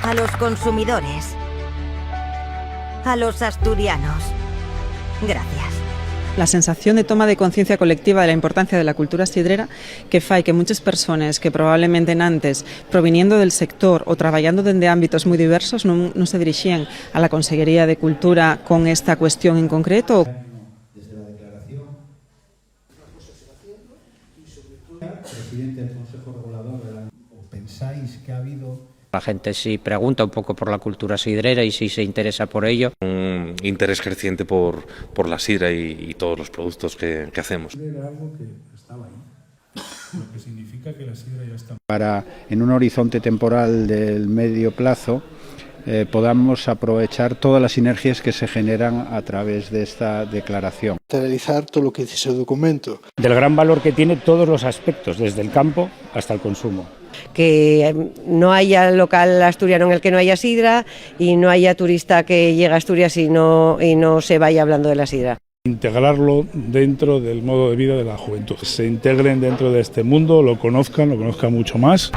a los consumidores, a los asturianos. Gracias. La sensación de toma de conciencia colectiva de la importancia de la cultura sidrera que fai que muchas personas que probablemente antes, proviniendo del sector o trabajando desde ámbitos muy diversos, no se dirigían a la Consellería de Cultura con esta cuestión en concreto. Desde la declaración, y sobre todo, presidente del Consejo Regulador, ¿pensáis que ha habido? La gente sí pregunta un poco por la cultura sidrera y sí se interesa por ello. Un interés creciente por la sidra y todos los productos que hacemos. Era algo que estaba ahí, lo que significa que la sidra ya está. Para, en un horizonte temporal del medio plazo, podamos aprovechar todas las sinergias que se generan a través de esta declaración. Realizar todo lo que dice ese documento. Del gran valor que tiene todos los aspectos, desde el campo hasta el consumo. Que no haya local asturiano en el que no haya sidra y no haya turista que llegue a Asturias y no se vaya hablando de la sidra. Integrarlo dentro del modo de vida de la juventud. Se integren dentro de este mundo, lo conozcan mucho más.